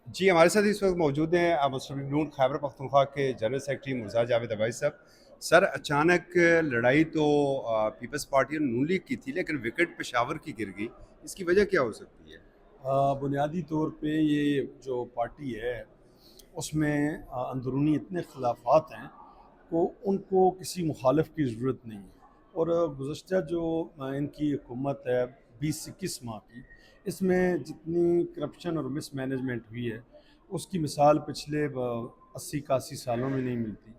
जी, हमारे साथ इस वक्त मौजूद हैं मुस्लिम लीग नून खैबर पख्तूनख्वा के जनरल सेक्रेटरी मुर्तज़ा जावेद अवैस साहब। सर, अचानक लड़ाई तो पीपल्स पार्टी और नून लीग की थी, लेकिन विकेट पेशावर की गिर गई। इसकी वजह क्या हो सकती है? बुनियादी तौर पे ये जो पार्टी है उसमें अंदरूनी इतने खिलाफ़ात हैं तो उनको किसी मुखालिफ की ज़रूरत नहीं है। और गुज़श्ता जो इनकी हुकूमत है 20-21 माह की, इसमें जितनी करप्शन और मिसमैनेजमेंट हुई है उसकी मिसाल पिछले 80-81 सालों में नहीं मिलती।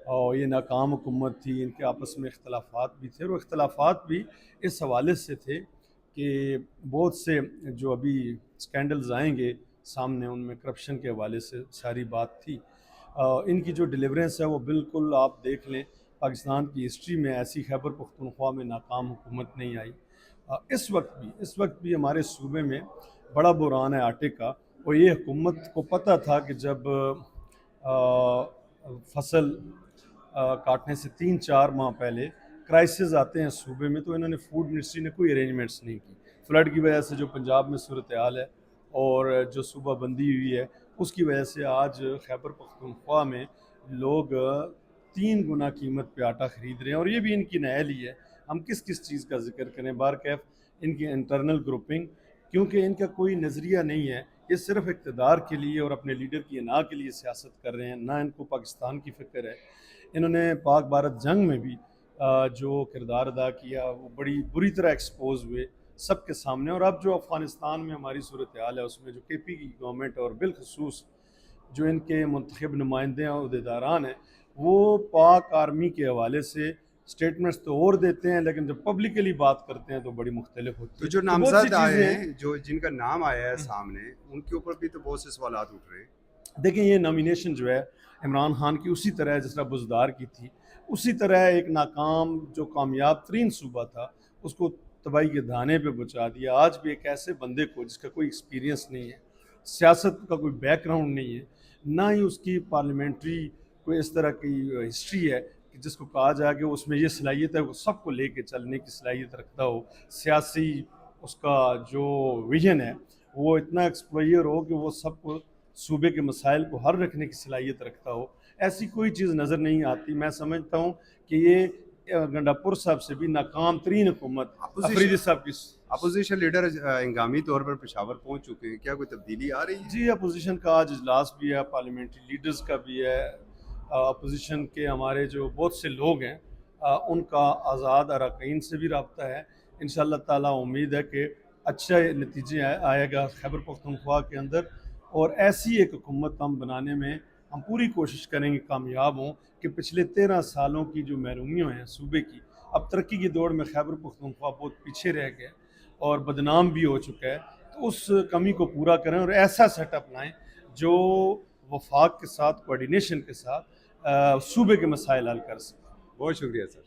और ये नाकाम हुकूमत थी, इनके आपस में इख्तलाफात भी थे और इख्तलाफात भी इस हवाले से थे कि बहुत से जो अभी स्कैंडल्स आएंगे सामने उनमें करप्शन के हवाले से सारी बात थी। इनकी जो डिलीवरेंस है वो बिल्कुल आप देख लें, पाकिस्तान की हिस्ट्री में ऐसी खैबर पख्तूनख्वा में नाकाम हुकूमत नहीं आई। इस वक्त भी हमारे सूबे में बड़ा बुरान है आटे का। और ये हुकूमत को पता था कि जब फसल काटने से 3-4 माह पहले क्राइसिस आते हैं सूबे में, तो इन्होंने फूड मिनिस्ट्री ने कोई अरेंजमेंट्स नहीं की। फ्लड की वजह से जो पंजाब में सूरत हाल है और जो सूबा बंदी हुई है उसकी वजह से आज खैबर पख्तूनख्वा में लोग 3 गुना कीमत पे आटा ख़रीद रहे हैं। और ये भी इनकी नहली है। हम किस किस चीज़ का जिक्र करें, बार कैफ इनकी इंटरनल ग्रुपिंग, क्योंकि इनका कोई नज़रिया नहीं है। ये सिर्फ इक़्तिदार के लिए और अपने लीडर की ना के लिए सियासत कर रहे हैं, ना इनको पाकिस्तान की फ़िक्र है। इन्होंने पाक भारत जंग में भी जो किरदार अदा किया वो बड़ी बुरी तरह एक्सपोज हुए सबके सामने। और अब जो अफ़गानिस्तान में हमारी सूरत हाल है उसमें जो KP की गवर्नमेंट और बिलखसूस जो इनके मुंतखब नुमाइंदे और अहदेदारान हैं वो पाक आर्मी के हवाले से स्टेटमेंट्स तो और देते हैं, लेकिन जब पब्लिकली बात करते हैं तो बड़ी मुख्तलिफ होती तो है। जो तो बहुत सी नामजद आए चीज़ें हैं, जो जिनका नाम आया है सामने, उनके ऊपर भी तो बहुत से सवालात उठ रहे हैं। देखें, ये नॉमिनेशन जो है इमरान खान की उसी तरह जिस तरह बुजदार की थी, उसी तरह एक नाकाम जो कामयाब तरीन सूबा था उसको तबाही के दाने पे पहुँचा दिया। आज भी एक ऐसे बंदे को जिसका कोई एक्सपीरियंस नहीं है, सियासत का कोई बैकग्राउंड नहीं है, ना ही उसकी पार्लियामेंट्री कोई इस तरह की हिस्ट्री है कि जिसको कहा जाए कि उसमें ये सलाहियत है, वो सबको लेके चलने की सलाहियत रखता हो। सियासी उसका जो विजन है वो इतना एक्सप्लोयर हो कि वो सबको सूबे के मसाइल को हल रखने की सलाहियत रखता हो। ऐसी कोई चीज़ नज़र नहीं आती। मैं समझता हूँ कि ये गंडापुर साहब से भी नाकाम तरीन हुकूमत अफरीदी अपोजिशन साहब की। अपोजिशन लीडर हंगामी तौर पर पेशावर पहुंच चुके हैं, क्या कोई तब्दीली आ रही है? जी, अपोजिशन का आज इजलास भी है, पार्लियामेंट्री लीडर्स का भी है। अपोजिशन के हमारे जो बहुत से लोग हैं उनका आज़ाद अरकान से भी रब्ता है। इंशाअल्लाह ताला उम्मीद है कि अच्छा नतीजे आएगा खैबर पख्तूनख्वा के अंदर। और ऐसी एक हुकूमत हम बनाने में हम पूरी कोशिश करेंगे कामयाब हों कि पिछले 13 सालों की जो महरूमियाँ हैं सूबे की, अब तरक्की की दौड़ में खैबर पख्तूनख्वा बहुत पीछे रह गया और बदनाम भी हो चुका है। तो उस कमी को पूरा करें और ऐसा सेटअप लाएं जो वफाक के साथ, कोऑर्डिनेशन के साथ सूबे के मसाइल हल कर सके। बहुत शुक्रिया सर।